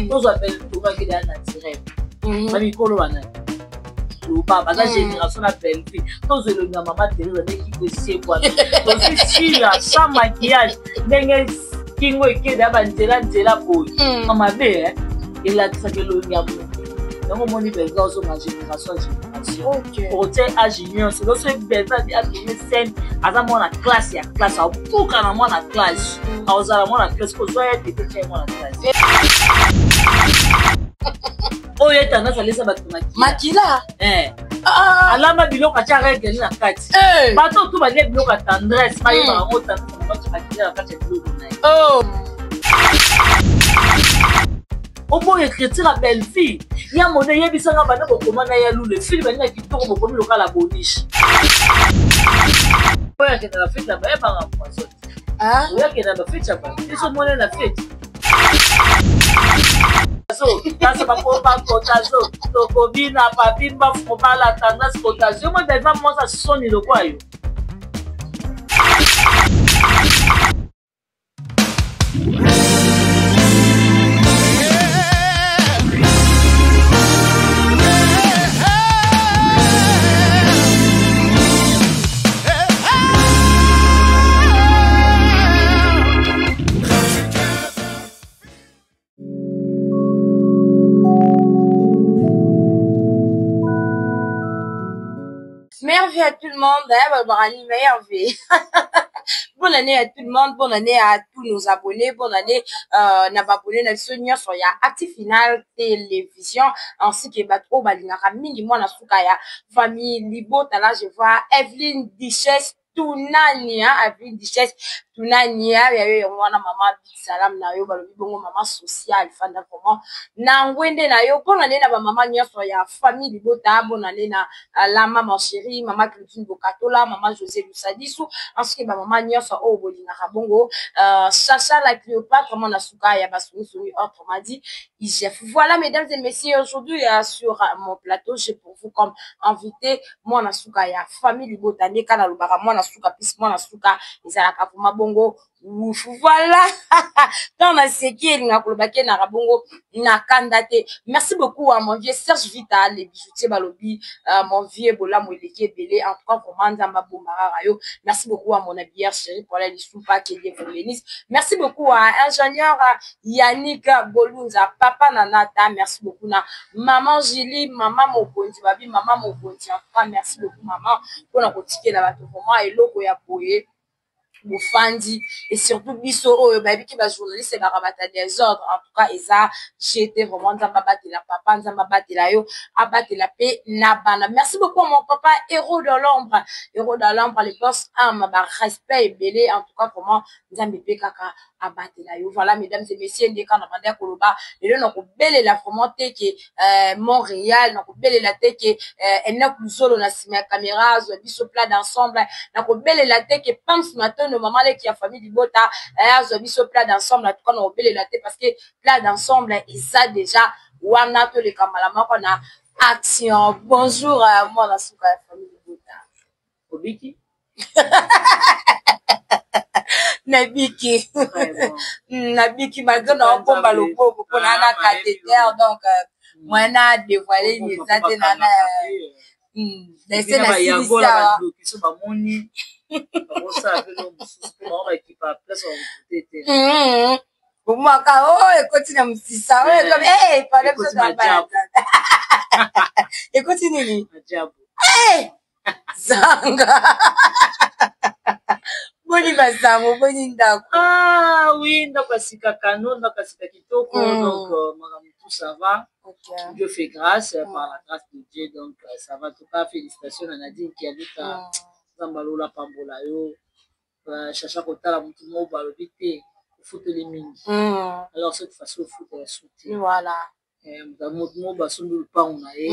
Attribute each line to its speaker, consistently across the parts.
Speaker 1: Nous appelle tout le monde naturel. Mami kolo wana. Papa, la génération la belle fille. Tous les gens maman télé qui peut se quoi. Donc si là sans maquillage, n'engage kingo eke d'aba nzela boy. Maman bé il a fait que le nyamo. Donc mon niveau gazo ma génération. Pour dire à junior, c'est aussi bien ça à une scène à ça mon classe ya classe à pour quand mon classe. À ça mon classe ko zo être que mon classe. Oh y'a tendance à laisser battre
Speaker 2: Makila.
Speaker 1: Alama biloko atia règle na kati. Bato tout ba les biloko tendresse, ba yeba ngo tendresse ba makila na kati biloko na.
Speaker 2: Oh.
Speaker 1: Au moins écriture à belle fille. Il y a mon aïe bisanga bana bokoma na ya lule fille bana ki toko bokomi loka la boniche. Oya ke na fête là-bas ba nga poisson. Oya ke na fête là-bas. Ils monnaie la fête. That's my papa potazo. Tokobina papimba fobala tendance potazo. Moi d'ailleurs moi ça sonne le quoi yo.
Speaker 2: Merveille à tout le monde, merveille. Bonne année à tout le monde, bonne année à tous nos abonnés, bonne année na abonnés na Sonia sur ya Active Final Télévision ainsi que Batro Balinga mingi moi na suka ya famille Libota là je vois Evelyne Duchesse Tunani Evelyne Duchesse Tunani ya yo mwana mama salam na yo balobi bongo mama social fanda comment na ngwende na yo bonne année na ba mama nyonso ya famille Libota bonne année na la maman chérie maman Claudine Bokatola maman José Lusadisu ainsi que ba mama nyonso o bolinga bongo Chacha la Cléopâtre mon asuka ya basuni suni autrement dit IGF. Voilà mesdames et messieurs, aujourd'hui sur mon plateau j'ai pour vous comme invité mon asuka ya famille Libota ne kana lubara mon asuka pis mon asuka ezalaka pour bongo ouf voilà dans la séquelle na kolobake na rabongo na kandate. Merci beaucoup à mon vieux Serge Vital les bijoutiers balobi mon vieux Bola Moeleke belé en tout cas vraiment Nzamba Bombara rayo. Merci beaucoup à mon habilleur chéri pour la Soupa qui est pour Lénis. Merci beaucoup à ingénieur Yannick Bolunza papa Nanata. Merci beaucoup na maman Julie maman Mokonzi babi maman Mokonzi en tout cas merci beaucoup maman pour la boutique na bato vraiment et logo ya boye Mufandi et surtout Bissoro baby qui va journaliste et barabata des ordres en tout cas Eza j'étais vraiment Nzamba batela papa Nzamba batela yo abatela paix nabana. Merci beaucoup à mon papa héros de l'ombre les boss âme ba respect et belé en tout cas comment Nzambe pe kaka abatela yo. Voilà mesdames et messieurs ndeka na banda koloba lelo na ko belela vraiment teke Montréal na ko belela teke ena kuzolo na sima caméra zo biso plat d'ensemble na ko belela teke pam ce matin nos mamans qui a famille Libota zo biso plat d'ensemble en tout cas na ko belela teke parce que plat d'ensemble et ça déjà wana to le kamalama na action. Bonjour à moi la souka famille Libota
Speaker 1: Obiki
Speaker 2: Nabiki Nabiki malgré na komba lobo pour na cathéter donc moi na dévoiler les dates nana laisser la silicia
Speaker 1: qui sont pas moni on ça que nous on équipe à place on était
Speaker 2: pour moi quand oh continue msisa ouais comme eh parle ça pas et continue eh zanga boni basango boni ndako
Speaker 1: oui ndako asika kano ndako asika kitoko donc tout ça va Dieu fait grâce par la grâce de Dieu donc ça va. En tout cas félicitations à Nadine qui habite à Zambalola Pambola yo chacha kotala mutu mo balobi te foot les mingi alors cette façon foot la sauter
Speaker 2: voilà
Speaker 1: mo basombi lupango na ye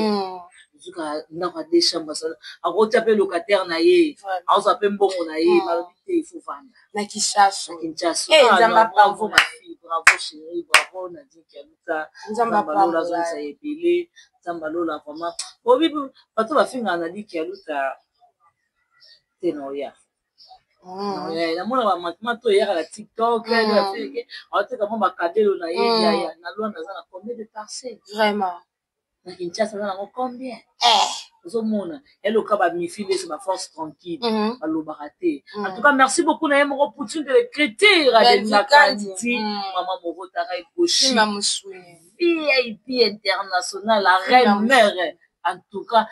Speaker 1: zuka ndako de chambre ça akoti ape locataire na ye azo ape mbongo na ye balobi te il faut vendre
Speaker 2: na Kinshasa
Speaker 1: Nzamba bravo ma fille bravo chérie bravo Nadine qui habite à Zambalola zone ça ebele Zambalola vraiment obi bato bafinga na di qui habite à Tenoya namona bamatement to eyaka na TikTok aoteka mwa bakadelo na ye na Londres aza na combien de parcelles
Speaker 2: vraiment
Speaker 1: na Kinshasa aza nango combien ozomona eloka bamifi lesa baforce tranquille balobaka te en tout cas merci beaucoup na ye moko poutine de l'écriture adelinakanti mama moko taka ekoshi VIP international la reine mère en tout cas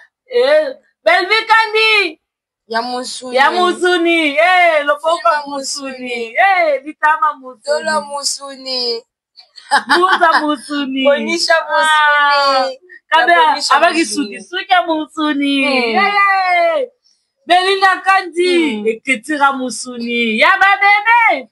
Speaker 1: Belvi Kandi
Speaker 2: ya musuni
Speaker 1: loboka musuni litama musuni
Speaker 2: tolo musuni
Speaker 1: muza musuni
Speaker 2: bonisha musuni
Speaker 1: kabe abaki suki ya musuni Belinda Kandi eketira musuni ya babebe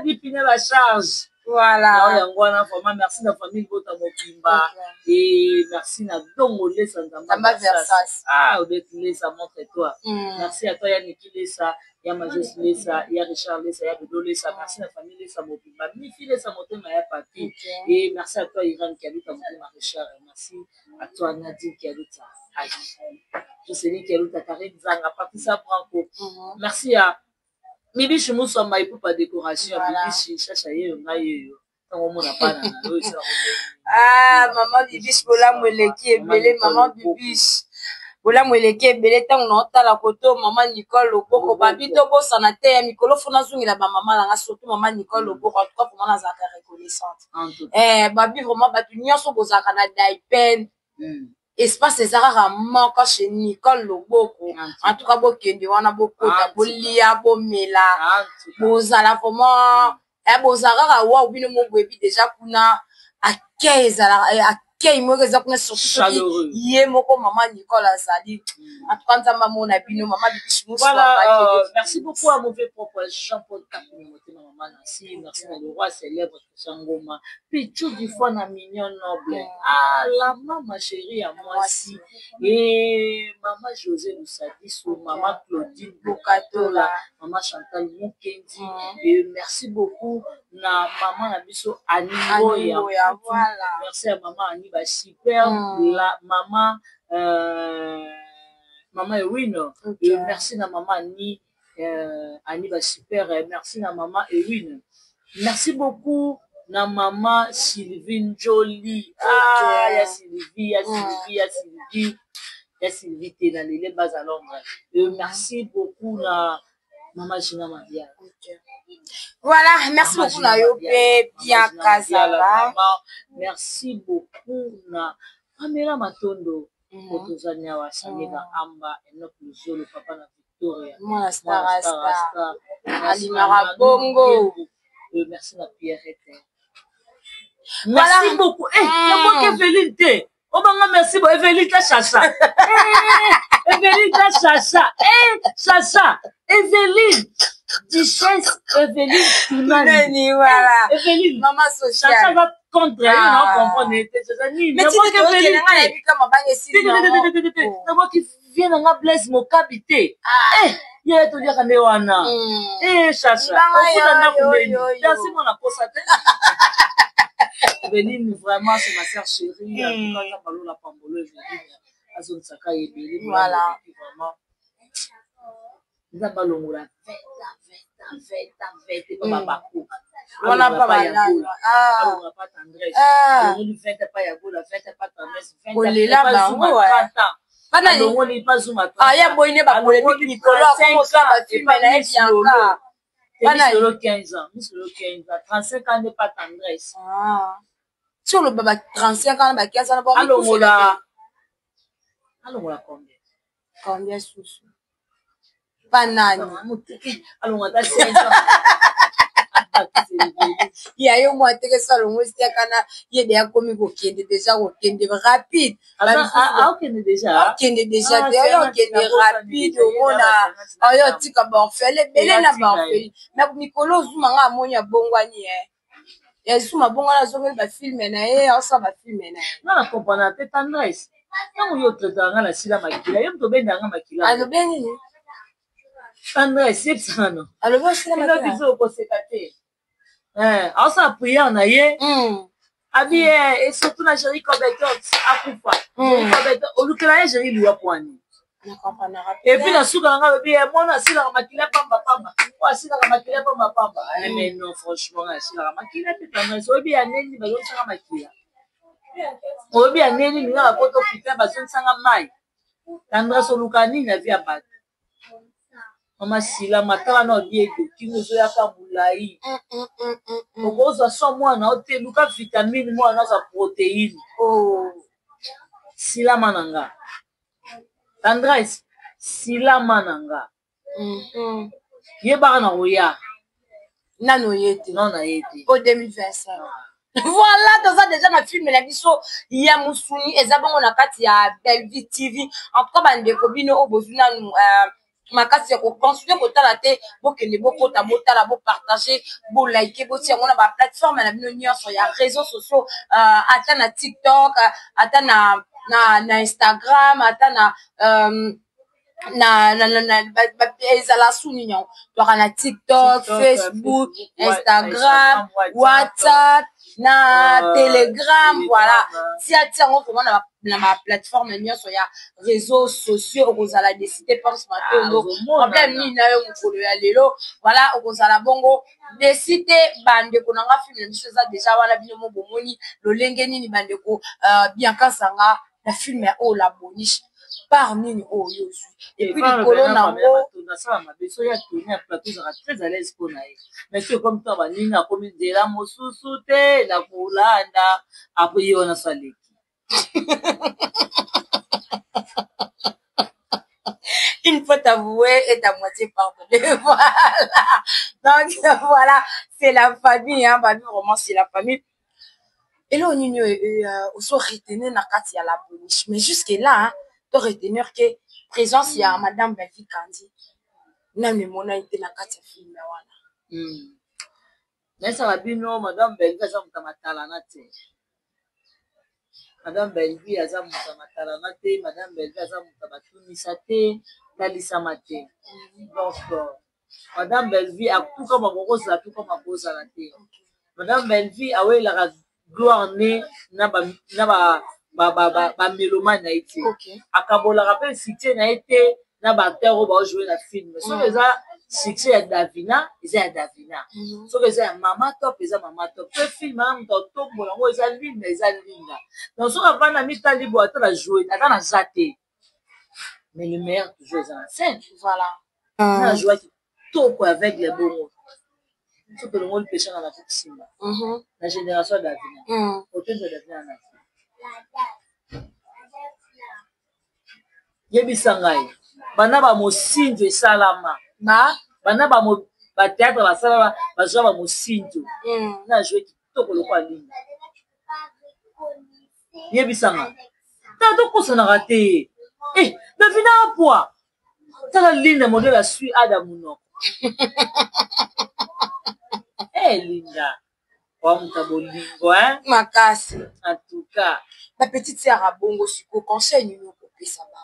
Speaker 1: dipine la charge voilà yango wana vraiment merci na famille bota mobimba et merci na dongo lesa nzamba
Speaker 2: Versas
Speaker 1: odeti lesa montre toi merci à toi ya Niki lesa ya Majus lesa ya Richard lesa ya Bedo lesa merci na famille lesa mobimba mifi lesa motema ya papi et merci à toi Iran qui habite motema Richard merci à toi Nadine qui habite Jocelyne qui habite Karine Zanga Patricia Branco merci à Mibishi Moussamba et pour pas décoration Mibishi chacha ye ngai yo tango mona pana na yo isa
Speaker 2: maman Bibishi bola mweleki ebele maman Bibishi bola mweleki ebele tango na otala koto maman Nicole Loboko babito bosana te ya mikolo fona zungila ba maman langa surtout maman Nicole Loboko en tout cas pour moi na zaka reconnaissante babi vraiment batu nyonso bozaka na daipen espace ezaka moko chez Nicole Loboko en tout cas bokende wana bokota bolia bomela bozala vraiment bozaka wa bino mobwebi déjà kuna akei ezala akei moko eza kuna surtout ye moko maman Nicole azali en tout cas nzamba mona bino maman Bibishi
Speaker 1: voilà merci beaucoup à mauvais propre Jean-Paul Kapini maman Nancy merci à le roi célèbre Sangoma Pichou du fois na mignon noble la maman chérie à moi aussi et maman José Lusadiso maman Claudine Bokatola maman Chantal Mukendi et merci beaucoup na maman na biso Annie voilà merci à maman Annie ba super la maman maman Ewine merci na maman Annie Annie ba super merci na maman Ewine merci beaucoup na maman Sylvine Jolie ya Sylvie te na lele baza Londres merci beaucoup na maman Gina Madia
Speaker 2: voilà merci beaucoup na yo bien Kazala
Speaker 1: merci beaucoup na Pamela Matondo Otozania wa Samira Amba Enoch Luzolo papa na Victoria
Speaker 2: mwana star Alimara Bongo
Speaker 1: merci na Pierrette merci beaucoup y'a Evelyne te obanga merci beaucoup Evelyne ta chacha Evelyne ta chacha chacha Evelyne Duchesse Evelyne
Speaker 2: Tunani voilà
Speaker 1: Evelyne
Speaker 2: maman sociale
Speaker 1: chacha va contre elle on comprend mais qui vient dans la blesse mon capité il y a tout dire à Mewana chacha merci mon apostate Evelyne vraiment c'est ma sœur chérie en tout cas la pambolo Evelyne azon saka ebele
Speaker 2: voilà
Speaker 1: vraiment nzamba longola vete pas bako
Speaker 2: on n'a pas ya
Speaker 1: on pas tendresse on lui fait pas ya gola fait pas tendresse
Speaker 2: fait pas bango
Speaker 1: bana longo ni pas zuma
Speaker 2: ya boyine ba polémique Nicolas comment ça va tu mais na bien
Speaker 1: bana solo 15 ans 35 ans n'est pas tendresse
Speaker 2: sur le baba 35 ans ba 15 ans ba
Speaker 1: alongola
Speaker 2: combien sous banani
Speaker 1: alongola 5 ans
Speaker 2: ya yo mo ateka longo siakana ye de akomi ko kende déjà ko kende rapide
Speaker 1: okende déjà
Speaker 2: yo kende rapide ona ayo tika ba orphelin belé na ba orphelin mais mikolo zuma nga amonya bongwani ya zuma bongwana zongeli ba film na ye asa ba film na
Speaker 1: na comprendre te tendresse ntango yo traitaka nga na sila makila yo moto obendanga makila
Speaker 2: alobe nini
Speaker 1: tendresse yebisanga no
Speaker 2: alobe osila makila
Speaker 1: biso okoseka te aosala priere na ye abi et surtout na Jerry Corbett akufa olukela ye Jerry liwa pwani Et puis la souka nga bien mon asila ka makila pamba pamba. O asila ka makila pamba pamba. Mais non franchement asila ka makila te tanga so bien neni ba yonsa ka makila. O bien neni nga ko to pita ba sonsa nga mai. Tandra so lukani na via bat. Mama sila matala na diego kingo zo ya ka bulai. Okoza so mwana o te luka vitamine mwana za protéine. Oh sila mananga. Tendresse, sila mananga. Yeba na oya.
Speaker 2: Nano yete.
Speaker 1: Non na yete.
Speaker 2: Au 2025. Voilà, dans ça déjà ma film la biso ya musuni ezabongo na kati ya Bellevue TV. En tout cas bande ko bino obozuna makasi ya ko consulter ko tala te bokende bokota botala bo partager bo liker bo tia ngona ba plateforme na bino nyonso ya réseaux sociaux ata na TikTok ata na Instagram ata na ezala suni nyon donc na TikTok, Facebook, Instagram, WhatsApp na Telegram voilà tia ngo vraiment na ma plateforme nyonso ya réseaux sociaux okozala décider pense mato problème ni na yo mukolo ya lelo voilà okozala bongo décider bande ko nanga film biso za déjà wana bino mo bomoni lolenge nini bande ko bien kasanga la film ya o la boniche par nini o yozu et puis le colonna
Speaker 1: na ça ma beso ya tourner plateau sera très à l'aise pour naï mais que comme toi banini a comme de la mosusu te la kolanda après yo na saleki.
Speaker 2: Une fois avoué est à moitié pardonné. Voilà. Donc voilà, c'est la famille, hein, bah, vraiment c'est la famille. Et là on y aussi retenir na kati ya la boniche. Mais jusque là, hein, to retenir que présence ya madame Bellevue Kandi. Na memona été na kati ya film wana.
Speaker 1: Mais ça va bien non madame Bellevue ça mutamatala na te. Madame Bellevue aza mutamatala na te, madame Bellevue aza mutabatunisa te. Mate. Donc, Madame Bellevue a tout comme un gros la tout comme un gros à la terre. Madame Bellevue a eu la gloire née na mélomane na été. A Kabola rappel cité na été na acteur au ba jouer la film. So les a succès ya Davina, ils a Davina. So les a Mama Top, ils a Mama Top. Ce film am top bolango ils a ligne, ils a ligne. Donc so avant na mita libo ata la jouer, ata na zaté. Mais le meilleur toujours est en scène.
Speaker 2: Voilà.
Speaker 1: On a joué tout avec les bons mots. Ce que le monde péché dans la fête. La génération d'Avina. Autant de Davina en a. Yebi Sangai. Bana ba mosinjo salama. Bana ba théâtre ba salama ba joie ba mosinjo. On a joué tout le quoi ligne. Yebi Sangai. T'as tout quoi ça n'a raté. Eh, Davina a poids. T'as la ligne de modèle à suivre Adamuno. Eh, Linda. Comme ta bolingo, hein?
Speaker 2: Ma casse.
Speaker 1: En tout cas.
Speaker 2: Ma petite sœur a bongo suko. Conseil, nous, pour que ça va.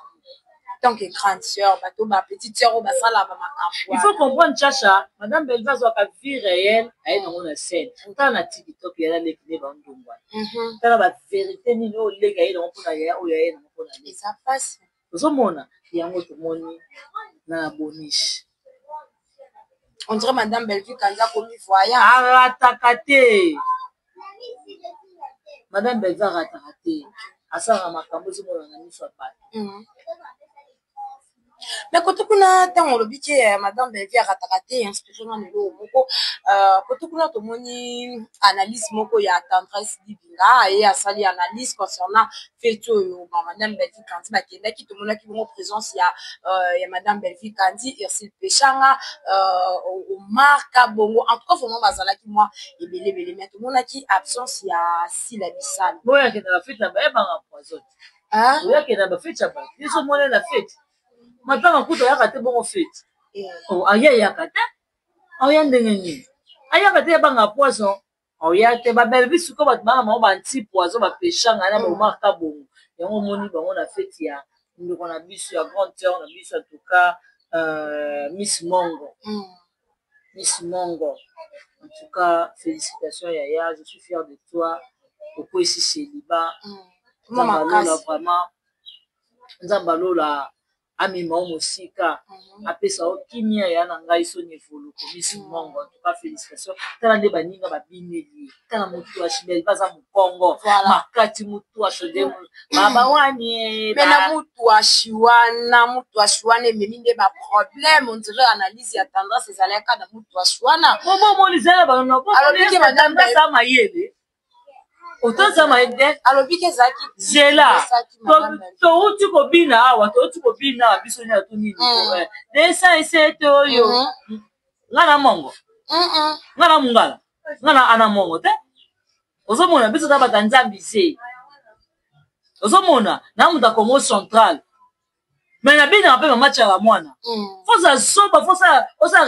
Speaker 2: Tant que grande sœur, ma petite sœur, on va ça là,
Speaker 1: il faut comprendre, Chacha. Madame Bellevue a une vie réelle. Elle est dans la scène. Quand on a TikTok, il y a les films dans le monde. Quand on a la vérité, il y a les gars dans le monde.
Speaker 2: Et ça passe.
Speaker 1: Zomona yango tomoni na boniche.
Speaker 2: On dirait madame Bellevue Kandi a commis voyant.
Speaker 1: Aratakate. Madame Bellevue aratakate. Asara makambo zomona na miso pa.
Speaker 2: Mais quand on a tant on l'obité madame Bellevue aratakate inspiré na lelo moko quand on a tomoni analyse moko ya tendresse divina et asali analyse concernant feto yo madame Bellevue Kandi bakenda ki tomona ki bongo présence ya madame Bellevue Kandi Ursule Pechanga Marka bongo en tout cas vraiment bazala ki moi ebele mais tomona ki absence ya Sila Bisal
Speaker 1: boya ke na fête la ba ba poison hein boya ke na ba fête ya ba ils ont monné la fête. Maintenant, on a raté bon fait. Oh, aïe, aïe, kata. Aïe, ndengeni. Aïe, kata, banga poisson. Aïe, te ba Bellevue suko ba banga ma ba anti poisson ba pechanga na ba marka bon. Et on moni ba on a fait ya. Nous on a bisu ya grande sœur, on a bisu en tout cas Miss Mongo. Miss Mongo. En tout cas, félicitations Yaya, je suis fière de toi. Pourquoi ici chez Liba. Maman, vraiment. Nzambalola amema mosika apesa kimia ya na ngai so nevolo komisi mongo en tout cas félicitations tala nde baninga babineli tala mutu wa shibel baza mukongo makati mutu wa shode baba wani
Speaker 2: mena mutu wa shiwana ememi nde ba problème on dirait analyse ya tendance ezalaka na mutu wa shiwana
Speaker 1: bobo molizela bano
Speaker 2: alors que madame
Speaker 1: ça mayele autant ça mayele
Speaker 2: alors que ezaki
Speaker 1: zela touti kobina awa touti kobina awa biso nya to nini desa esete oyo ngana mongo ngana mungala ngana ana mongo te ozomona biso ta batanzambi se ozomona na muta Congo central mais na bina mpe match ya mwana fosa soba fosa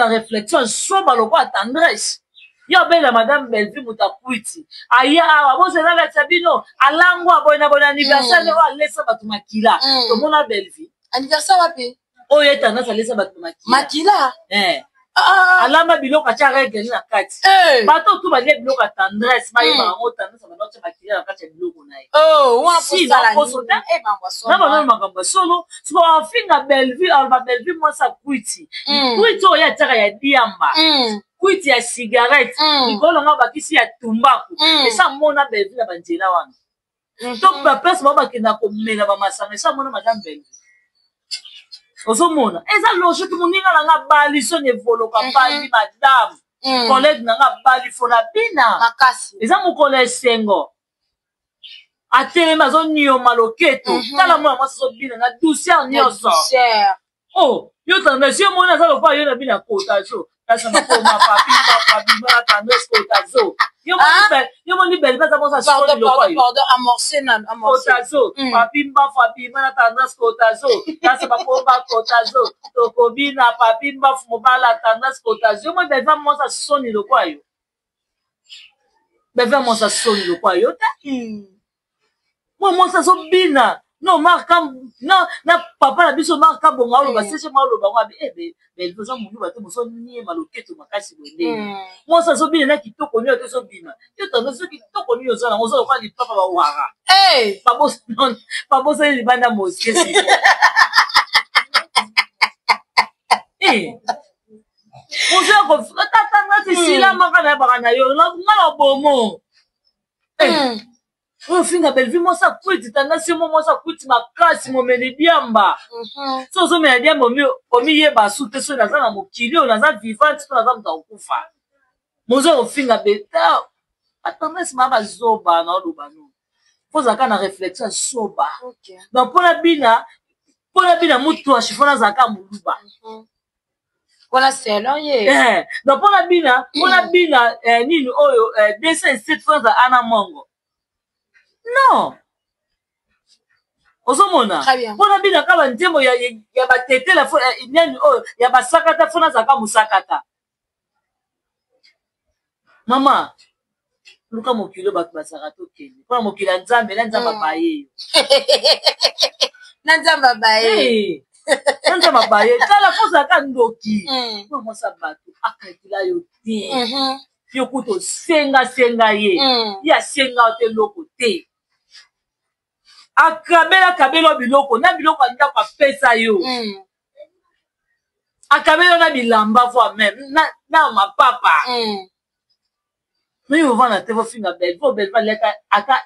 Speaker 1: réflexion soba lokwa tendresse yo bela madame Belleville mutakwiti aya awa bozela sabino alango aboyina bona anniversaire wa lesa batu makila to mona Belleville
Speaker 2: anniversaire wapi
Speaker 1: oyo etana sa lesa batu
Speaker 2: makila
Speaker 1: alamba biloko atia regeli na kati bato tu balie biloko ya tendresse bayeba yango tendresse banotia makila na kati ya biloko na ye na banoni makambo ya solo siko afinga Belleville aloba Belleville mwasa kwiti kwiti oyo atiaka ya diamba kwiti ya cigarette likolo nga bakisi ya tumbaku esa mona Belleville na banzela wana to bapese bao bakenda komela bamasanga esa mona madame Belleville ozomona eza logique moninga na nga bali so nevoloka bali madame collègue na nga bali fona bina eza mokolo esengo atelema azonioma loketo tala mwana mwasi azobina na douceur nyonso oh yo tendresse yo mona aza lokola yo na bina kota zo kasi makoma papimba papimba tendresse kota zo yo moni Belleville aza mosa soni lokola yo kota zo papimba papimba na tendresse kota zo kasi makoma kota zo tokobina papimba mobala tendresse kota zo yo moni Belleville mosa soni lokola yo Belleville mosa soni lokola yo ta moi ça so bina non marka non na papa na biso marka bonga oloba sese ma oloba ngwa Belleville so mundu bato moso nie maloketo makasi bonde moi ça so bina na kitoko nyo to so bina yo tanga so kitoko nyo so na ngozo kwa li papa ba wara papa so li banda mosque si mozo ko tata na sila maka na bakana yo na bomo oyo finga Belleville mosa kwiti tendance mo mosa kwiti makasi momeli diamba so ozomela diamba omiyeba su te so naza na mokili oyo naza vivante to naza moto akokufa mozo ofinga beta atendance ma bazoba na oloba no pozalaka na réflexion soba donc mpona bina mutu ashifona azalaka moluba
Speaker 2: mpona selon ye
Speaker 1: donc mpona bina nini oyo dessin set franza ana mongo non ozomona mpona bina ka banzembo ya batetela nani oyo ya basakata fona azalaka mosakata mama luka mokili bato bazalaka tokende mpona mokili ya nzambe na nzambe abaye
Speaker 2: na nzambe abaye
Speaker 1: na nzambe abaye tala fozalaka ndoki mpona mwasa bato akatila yo te yo kuta osenga ye ye asenga te loko te akabela biloko na biloko ya ndako apesa yo akabela na bilamba voi même na mapapa no yo ovanda te vofinga Belleville leka ata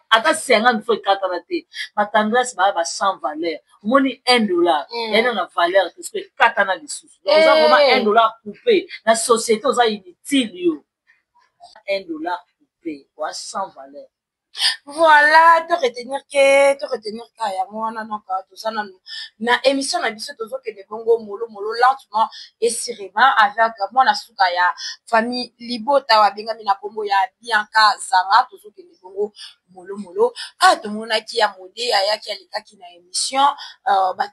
Speaker 1: 50 fois ekatana te batendresse baya ba 100 valeur omoni $1 yana na valeur te soki ekatana lisusu oza vraiment $1 coupé na société oza inutile yo $1 coupé oa 100 valeur.
Speaker 2: Voilà, te retenir ka ya mwana naka tout ça na émission na biso tozo ke de bongo molo lentement et sereinement avec moi na suka ya famille Libota wa benga mina kombo ya Bianca Zanga tozo ke de bongo molo to mona ki ya mode ya ki alika ki na émission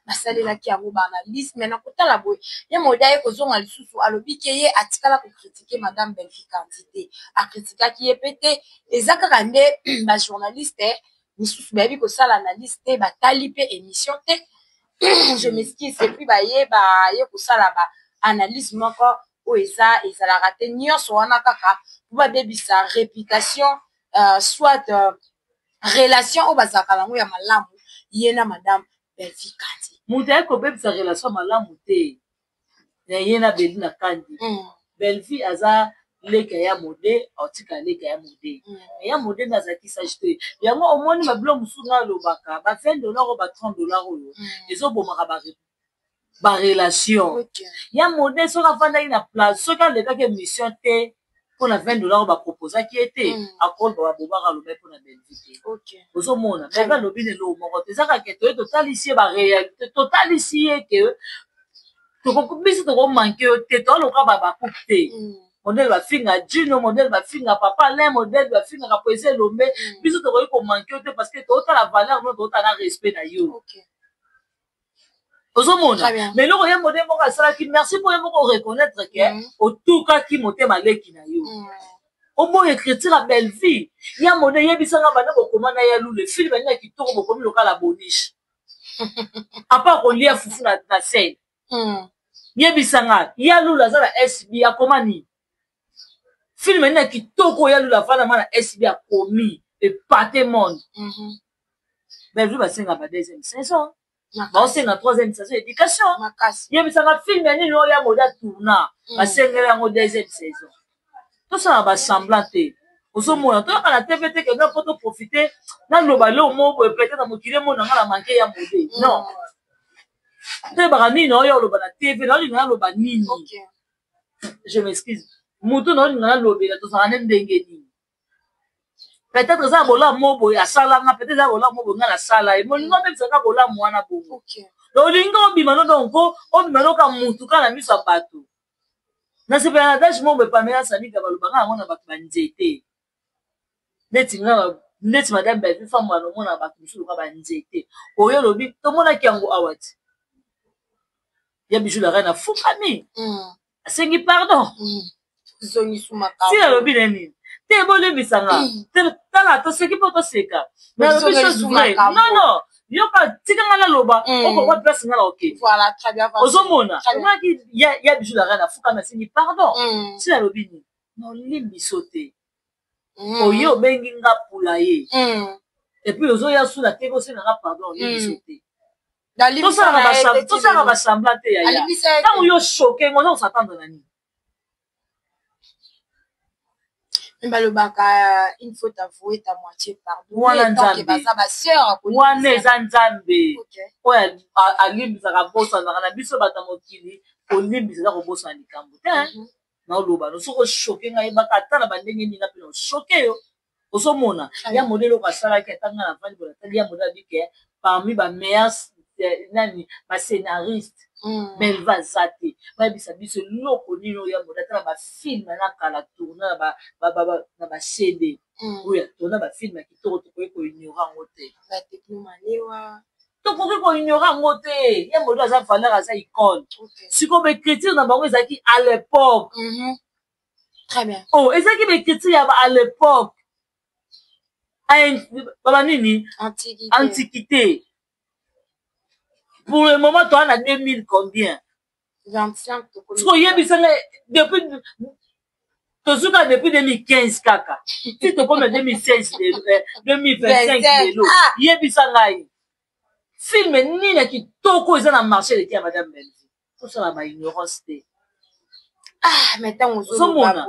Speaker 2: basalela ki yango ba analyse mais na kotala boy ye mode ya kozonga lisusu alobi ke ye atikala ko critiquer madame Belleville quantité a critiquer ki epete ezaka kande ba journaliste misusu bayebi kosala analyse te batali pe émission te je m'excuse et puis ye kosala ba analyse moko oyo ezalaka te nyonso wana kaka po babebisa réputation soit relation oyo bazalaka nango ya malamu ye na madame Belvi Kandi.
Speaker 1: Moute a coupé sa relation malamu te. Na Beli na Kandi. Belvi aza leka ya mode, autika leka ya mode. Ya mode na zaki s'acheter. Yango omoni mablo musunga lobaka, ba $20 ou ba $30 oyo. Ezo bomaka ba relation. Ya mode soka fanda ina place, soka leka ke mission te. Pour na $20 ba proposer qui était accord ba bobaka lobe pour na Belgique. OK. Ozo mona, mais va lobine lo moko te zaka ke to total ici ba réalité total ici que to ko bisi to ko manquer te to lo ka ba couper. Modèle ba finga Gino, modèle ba finga papa l'un, modèle ba finga ka poser lombe, bisi to ko manquer te parce que to ta la valeur non to ta na respect na yo. OK. Mais le royaume modèle moko asala ki merci pour moko reconnaître que au tout cas qui monte maleki na yo. Au moins écriture à belle vie. Ya modèle yebisanga bana bokoma na ya lule film na kitoko bokomi lokala boniche. À part qu'on lia fufu na scène. Yebisanga ya lula za la SB ya komani. Film na kitoko ya lula fana mana SB a komi et pâté monde. Belle vie ba singa ba deuxième saison. Bah c'est la troisième saison éducation. Il y a un film ni no ya moda tourna. Ba sengela ngo deuxième saison. Tout ça va semblanter. Oso mona to kana TVT que na poto profiter na loba le mo peut-être na mokile mo na la manquer ya modé. Non. Te ba ni no yo loba na TV no li na loba nini. OK. Je m'excuse. Mutu no na loba la to sa na ndenge ni. Peut-être ça bola mobo ya sala nga peut-être ça bola mobo nga la sala et molingo même ça ka bola mwana bongo. OK. Donc lingo bimano donc o bimano ka mutu kana miso bato. Na se pena dash mo be pamela sani ka baloba nga mona bato banzete. Neti madame Belvi femme mwana mona bato miso ka banzete. Oyo lobi to mona kiango awati. Ya bijou la reine fukami. Asengi pardon.
Speaker 2: Zoni sumaka.
Speaker 1: Si la lobi neni. Te bole bisanga te tala to seki poto seka mais le chose vrai non yo ka tika ngala loba oko kwa place ngala OK
Speaker 2: voilà très bien
Speaker 1: ozomona comment qui ya bijou la reine afuka merci ni pardon si la lobini non limbi sauter oyo bengi nga pulaye et puis ozo ya sous la tête aussi nga pardon limbi sauter tout ça va semblant te ya quand yo choqué on s'attend à nani.
Speaker 2: Le baka, il faut avouer ta moitié pardon. Donc, il va ça, ma sœur.
Speaker 1: Wane Zanzambe. Ouais, à l'imbiza la bosse, on a biso batamokili, au l'imbiza la bosse en likambo. Non, l'oba, nous sommes choqués, on a bakata la bande ni na pino choqué. Oso mona, il y a modèle au kasala qui est en la fin de la télé, il y a modèle dit que parmi les meilleurs nani, ma scénariste. Belva zate ba bisa biso loko nino ya modata ba film na kala tourna na ba CD oya tourna ba film ki to ko ignorer ngote
Speaker 2: ba techno malewa
Speaker 1: to ko ignorer ngote ya modo za valeur za icône siko be critique na bango ezaki à l'époque
Speaker 2: très bien
Speaker 1: oh ezaki be critique ya à l'époque baba nini antiquité. Pour le moment, toi, on a 2000 combien?
Speaker 2: 25.
Speaker 1: Depuis 2015, kaka. Si tu comme 2016, 2025, film ni qui toko ils ont marché les à madame Belvi. Tout ça là, ma ignorance.
Speaker 2: Ah, maintenant on se
Speaker 1: mona.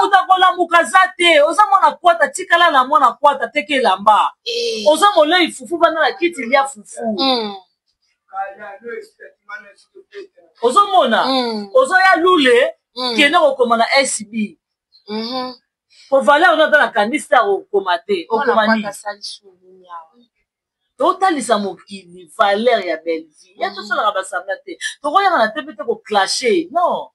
Speaker 1: Mudakola mukazate, ozamona kwata tikala na mona kwata teke lamba. Ozamona ifufu bana la kiti lia fufu. Ozamona. Ozoya lule kene kokomana SB. Pour valeur dans la canista au komate, au komani. Totalisa mokili valeur ya Belvi ya to sala ba samlate to ko yana te pete ko clasher non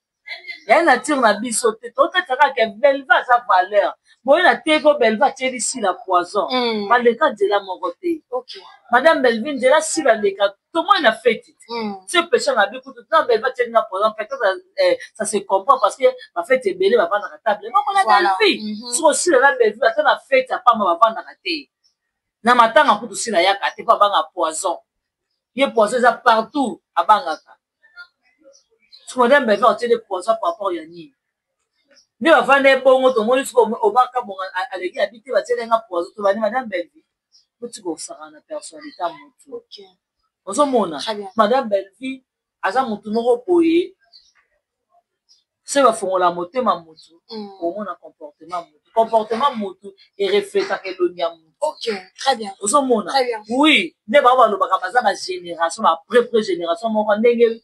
Speaker 1: ya na tire na biso te to ta ka ke Belva sa valeur boy na te ko Belva teli si la poison maleka de la mogote. OK madame Belvin de la si la leka to moi na fête ce péché na bi kutu na Belva teli na poison peut-être ça se comprend parce que ma fête est belé va vendre la table non on a Belvi so si la Belvi va na fête pas ma va vendre la thé. Na matanga kutu sila ya kate pa banga poison. Ye poison ça partout à bangaka. Tu modèle Belvi on tient des poisons par rapport ya ni. Ni va vendre bongo to moni so obaka bonga aleki habité va tient nga poison to bani madame Belvi. Bouti kosaka na personnalité à motu.
Speaker 2: Ok.
Speaker 1: Ozomona. Madame Belleville, aza motu moko boye. Se bafongola motema motu, omona comportement motu. Comportement motu et reflète elongi ya motu.
Speaker 2: Ok, très bien.
Speaker 1: Ozomona.
Speaker 2: Très bien.
Speaker 1: Oui, ne ba balobaka baza ba génération, ba pré génération moko ndenge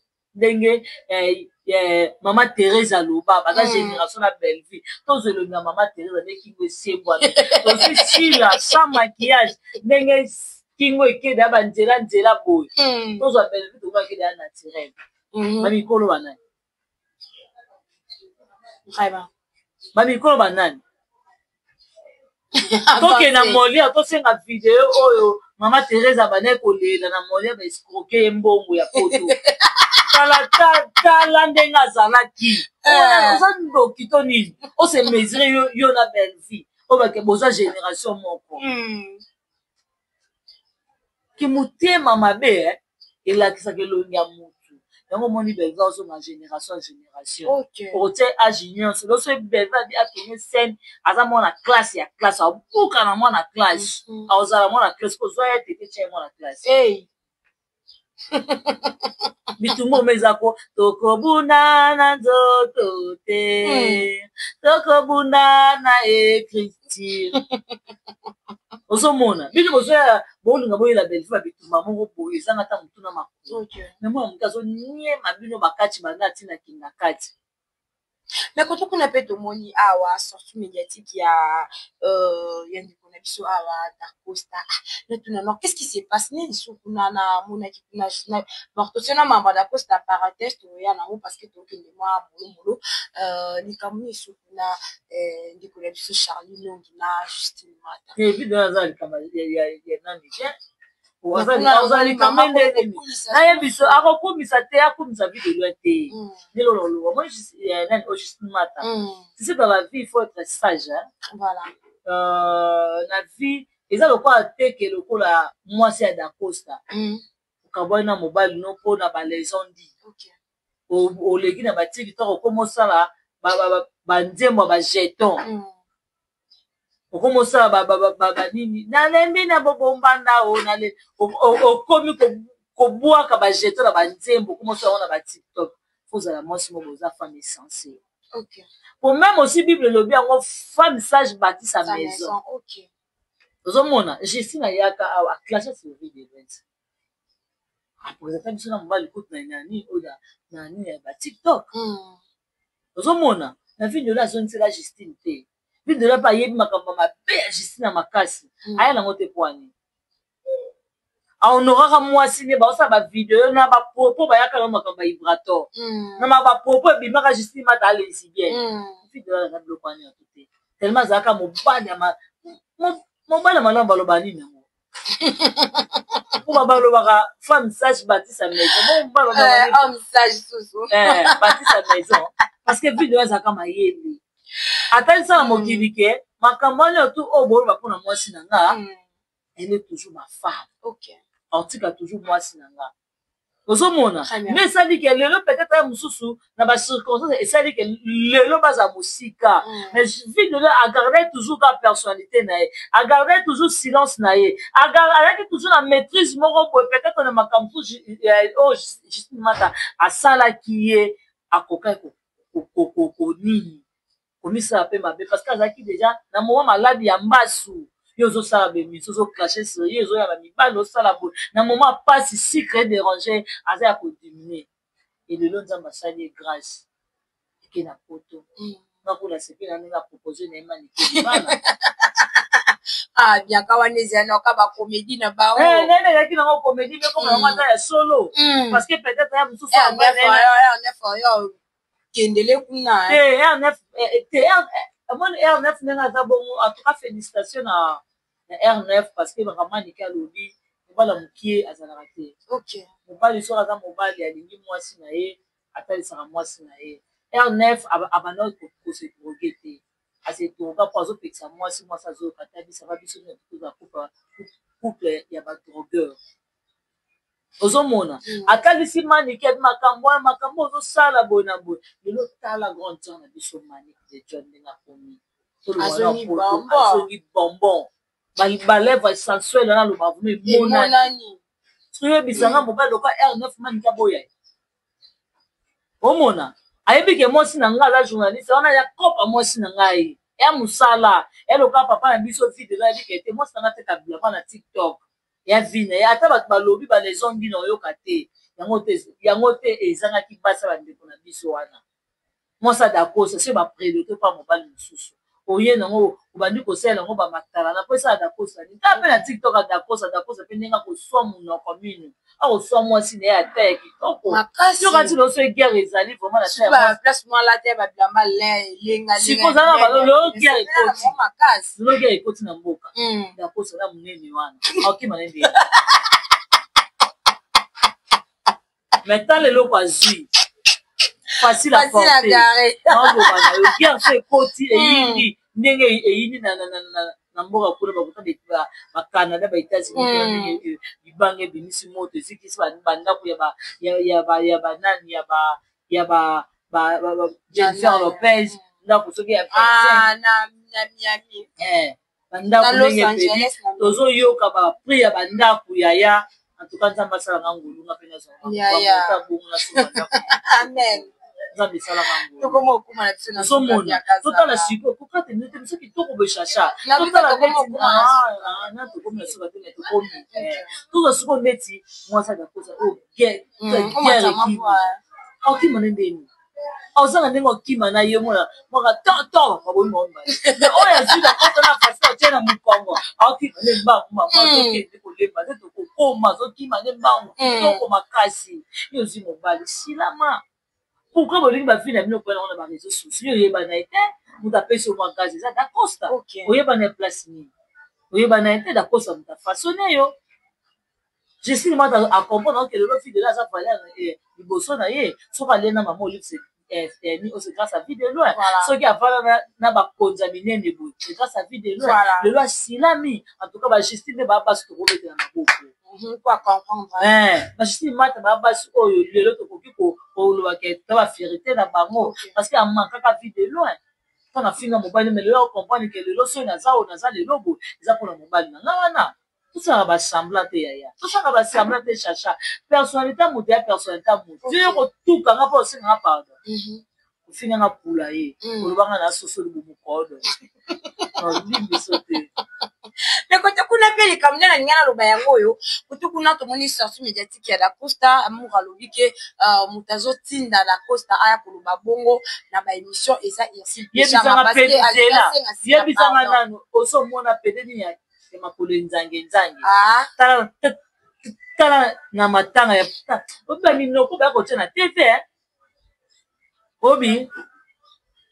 Speaker 1: Mama Thérèse aloba baza génération na Belleville. Tous elongi ya Mama Thérèse ne kingo esebwa. Aussi chila sans maquillage, ndenge kingo ekede ya banzela boye. Tous ba Belleville to ba kede ya naturel. Mami kolo bana.
Speaker 2: Vraiment.
Speaker 1: Mami kolo banani. Toke na molia to senga video oyo Mama Thérèse abane kolela na molia ba escroquer mbongo ya poto. Kala ndenga azalaki. Oza ndoki to nini. O se mesurer yo na Belleville. O ba ke boza génération moko. Ki mutema mabe elakisaka elongi ya mutu. Yango moni Belleville ozo na génération
Speaker 2: Ok.
Speaker 1: Ote âge nyonso. Loso Belleville a tenu scène aza mona classe ya classe. Abuka na mona classe. Aozala mona classe. Kozo ya tete tche mona classe.
Speaker 2: Hey.
Speaker 1: Bitumbo mezako tokobuna na nzoto te. Tokobuna na écriture. Ozomona. Bino bozoya bolinga boyela Belleville bitumba moko boye ezanga ta mutuna makulu.
Speaker 2: Ok.
Speaker 1: Mais moi mukazo nie mabino bakati banda tina kinga kati.
Speaker 2: Mais quand on appelle de moni awa sortie médiatique il y a ndiko na biso awa da Costa là tout non qu'est-ce qui se passe ni sur kuna na mona ki kuna morto sena mamba da Costa paratest ya na parce que donc le moi molo ni kamuni sur kuna ndiko na biso Charlie Longi na Justine Mata
Speaker 1: Et puis dans la kama ya nani bien ozali kamende naye biso akokumisa te akumisa video te nelololo moi nani Justine Mata tu sais dans la vie il faut être sage hein?
Speaker 2: Voilà
Speaker 1: na vie eza lokola teke lokola mwasi ya da Costa okabwani na mobali no mpo na balaison di oleki na batiki to okoma osala banzembo ya bajeton okoma osala banini nalembi na bobombanda o okomi kobwaka bajeton na banzembo okoma osala ngo na batiktok fozala mwasi moko oza femme essentielle. Pour même aussi Bible le bien femme sage bâtit sa maison.
Speaker 2: Ok.
Speaker 1: Ozomona, Justine ayaka a clashé sur vie de Vince. Après ça biso na mobali kote na nani oda nani ya ba TikTok. Ozomona, na vie de la zone c'est la Justine te. Vie de la pa yebi makambo mabe ya Justine na makasi. Aya na ngote poani. Aonoraka mwasi ne ba osa ba video na ba propos ba yaka na makambo vibrator. Na ba propos bimaka Justine Mata alesi bien. Video na blokani akote. Tellement zaka mobali ya mobali malamba baloba nini ngo. Pour baloba femme sage bâtit sa maison. Bon baloba
Speaker 2: homme sage soso.
Speaker 1: Bâtit sa maison parce que video zaka mayeli. Atali ça mokili ke makambo ya tout obolo pona mwasi na nga. Elle est toujours ma femme.
Speaker 2: OK.
Speaker 1: Antika toujours mwasi na nga. Ozomona mais ça dit que lelo peut-être mususu na ba circonstances et ça dit que lelo baza musika mais vie de là a garder toujours ta personnalité nae a garder toujours silence nae a garder toujours la maîtrise moko peut-être na makambo oh Justine Mata a sala qui est a koka ko nini komisa pe mabe parce que azaki déjà na moment malade ya mbasu yo zo sala bemi zo clasher sur yo zo ya ba mibalo sala bo na moment pas si créer déranger aza ya ko diminuer et de l'autre nzamba sali grâce et na poto na ko la sepe na nga proposer na imani ke bana
Speaker 2: ah bien kawanezi na ka ba comédie na ba
Speaker 1: nene ya ki na ko comédie mais comme na ya solo parce que peut-être ya musu sa ba
Speaker 2: yo kendele kuna
Speaker 1: Mon R9 n'a pas bon, en tout cas, félicitations à R9 parce que vraiment, Nika Lobby, on va la moukier à Zanarate.
Speaker 2: Ok.
Speaker 1: On va lui sortir à mobile, il y a des mois sinae, après, il sera mois sinae. R9, à Banot pour se droguer. À ce tour, on va pas au ça, moi, si moi, ça se passe, ça va bien se mettre tout à couple, il y a pas de drogueur. Ozomona akalisi manike makambo ozosala bona boye lelo tala grande temps na biso manike de John na komi azongi bonbon balèvre sensuel na loba vume monani soyo bisanga mobali loka R9 manika boya omona ayebi ke mwasi na ngai aza journaliste wana ya kopa mwasi na ngai ya musala ya loka papa na biso video na yebi ke te mwasi na ngai teka bilamba na TikTok ya vina ya ata bato balobi balezongi na oyoka te yango te ezangaki basa bandeko na biso wana mwasi adakosa se bapredote pa mobali mosusu oye nango obandi kosalela yango bamatala na po esala dakosa ni ta mpe na TikTok adakosa mpe ndenge akoswa monoko mino akoswa mwasi na ye ata ya kitoko yoka ntina oso egere ezali vraimen nasikozala balolo gere ekoti na mboka dakosa na monene wana akokima nende maintenant leloko azwi facile à porter naolobana yo gere so ekoti eyindi ndenge eyindi na mboka kuna bakuta bacanada baétats-unis libanga ebimisi moto ezikisi bandako ya banani ya Jennifer Lopez ndako soki ya bandako ndenge epeli tozoyoka baprix ya bandako yaya en tout cas nzambe asalanga ngolunga mpe
Speaker 2: amen
Speaker 1: nazomona totala siko kokate nete biso kitoko beshasha tokomi na soka te tokomi toza siko neti mwasi adakosa okima nde ndeni ozanga ndenge okima na ye mona mwaka toto baboyi mombali oyo azwi nakota na fasi otie na mokongo aokima nde mbangu mamazokende kolemba nde tokokoma azokima nde mbangu kitoko makasi yo ozwi mobali silama pourquoi bolingi bafille na bino mpona wana bareseau sociaux oyebana ete moto apesi omwa gaz eza dacosta oyebana place nini oyebana ete dacosta moto afaçonne yo jesine mata acomprendre oke lelo fille de la aza valer liboso na ye soki alie na mama olipse c'est grâce à vie de loin soki avala na bakonzi ya minene boye c'est grâce à vie de loin lelo asilami en tout cas bajustine nde babasi tokobetela maboko bajustine mata babasi oyo lelo tokoki kolobaka ta bafierité na bango parce que amankaka vie de loin mpona finga mobali me lelo okomprendre ke lelo soki naza oyo naza lelo boye eza mpona mobali na nga wana tosaka basambla te yaya tosaka basambla te chacha personnalité moto ya personnalité moto yo kotukanga mpo osenganga pardon ofinanga pula ye olobanga na sosoli bomokodo limbiso te
Speaker 2: me kote kuna mpe likambo nde na linga naloba yango oyo kote kuna tomoni sortie médiatique ya dacosta amour alobi ke moto azotinda dacosta aya koloba bongo na baémission eza
Speaker 1: yebisanga nano osomona pede nini ya makolo nzange tala na matanga ya obi baminoko baya kotia na tv obi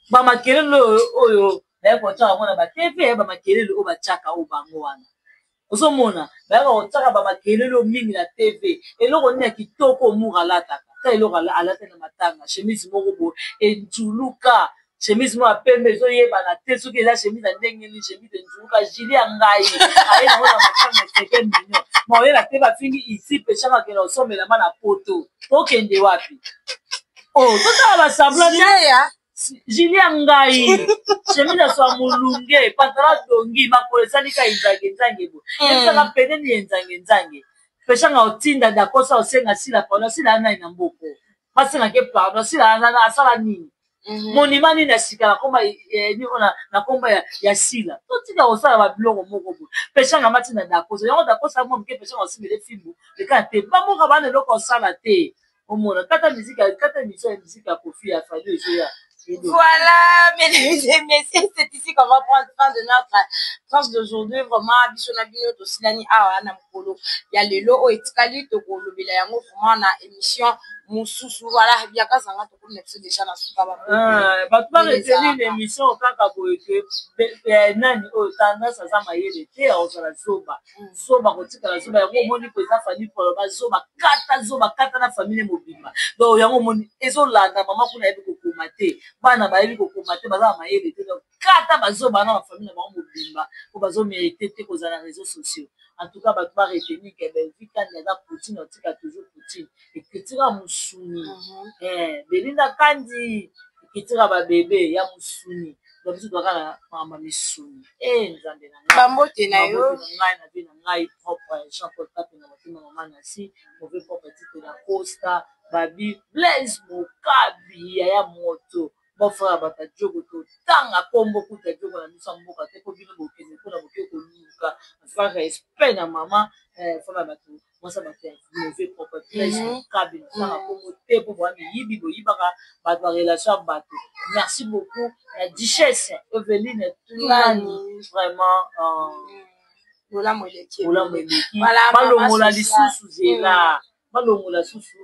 Speaker 1: bamakelele oyo baya kotiaka mona batv bamakelele oyo batiaka oyo bango wana ozomona bayaka kotiaka bamakelele oyo mingi na tv eloko nini ya kitoko omur alataka ta eloko alata na matanga chemise moko boye enjuluka chemise moko ya pembe ezoyebana te soki eza chemise ya ndenge nini chemise enjuluka jili ya ngai aye nango na matanga seke mignon ma oyeba te bafingi isi peshanga kena osomelama na poto okende wapi totala basabla jili ya ngai chemise ya swa molunge pantala dongi makolo esalika enzange bo ebisaka pene ni enzange peshanga otinda dakosa osenga sila pardon sila nai na mboko basengake pardon sila asala nini monima nini ya sika na komba ya sila totika kosala babiloko moko bo peshanga matina dakosa yango dakosa mo moke peshanga osimele fimbu leka te bamoka bana eloko osala te omona kata émission ya musique ya kofi ya fali ezoya.
Speaker 2: Voilà, mesdames et messieurs, c'est ici qu'on va prendre fin de notre tranche d'aujourd'hui. Vraiment, bisona bino to silani awa na mkolo ya lelo o etikali to ko lobela yango vraiment na émission mususu voilà bien ka sanga to ko nexe déjà na suka ba.
Speaker 1: Ba tu ba retenir l'émission kaka boyeke nani o tendance za mayele te o sala zoba. Zoba ko tikala zoba yango moni ko za fani pour ba zoba kata na famille mobimba. Donc yango moni ezolanda mama kuna yebi ko komate. Bana bayebi kokoma te baza mayele te kata bazoba na bafamile na bango mobimba po bazomérite te kozala na réseaux sociaux. En tout cas bato baretenir ke belvi kandi aza poutine otika toujours poutine ekitira musuni belinda kandi ekitira babebe ya musuni donc biso toka na mama misuni nzambe na ngai
Speaker 2: bambote na yo
Speaker 1: ngai na vie na ngai propre Jean Paul Kape na motema mama na si mauvais propre titre na Costa babi Blaise Mokabi ya moto bofrère bata jogo to tanga kombo kuta jogo na miso mboka te ko bino bokende ko na boke ko luka fa respect na mama fa ba to moi ça m'a fait mauvais propre Blaise Mokabi na tanga kombo te po ba mi yibi bo yibaka ba relation bato merci beaucoup la duchesse Evelyne Tunani vraiment
Speaker 2: Ola Moleki
Speaker 1: voilà balongola lisusu zela balongola susu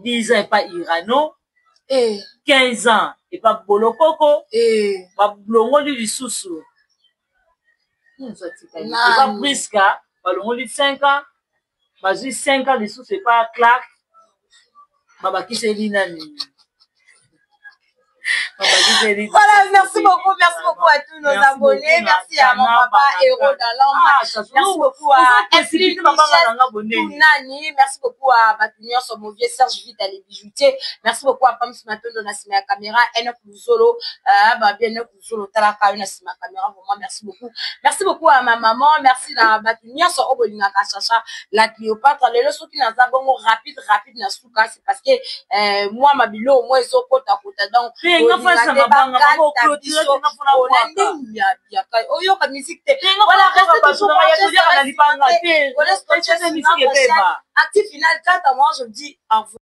Speaker 1: 10 ans et pas Irano 15 ans et pas Bolokoko balongoli lisusu et pas Briska balongoli 5 ans bazui 5 ans lisusu et pas Clark babakiseli nani.
Speaker 2: Voilà, merci beaucoup à tous nos abonnés. Merci à mon papa Héros dans l'ombre. Merci beaucoup à Efli Tunani. Merci beaucoup à Batunior Somovier, Serge Vite, les bijoutiers. Merci beaucoup à Pam Smaton de la caméra. Enoch Luzolo, bien Enoch Luzolo, Talaka, une caméra. Vraiment, merci beaucoup. Merci beaucoup à ma maman. Merci à Batunior Somovier, Chacha, la Cléopâtre. Les leçons qui nous abonnent rapide, na souka, c'est parce que moi, ma bilo, moi, ils ont côte à côte. Donc, Actif final 4 à moi, je dis au revoir.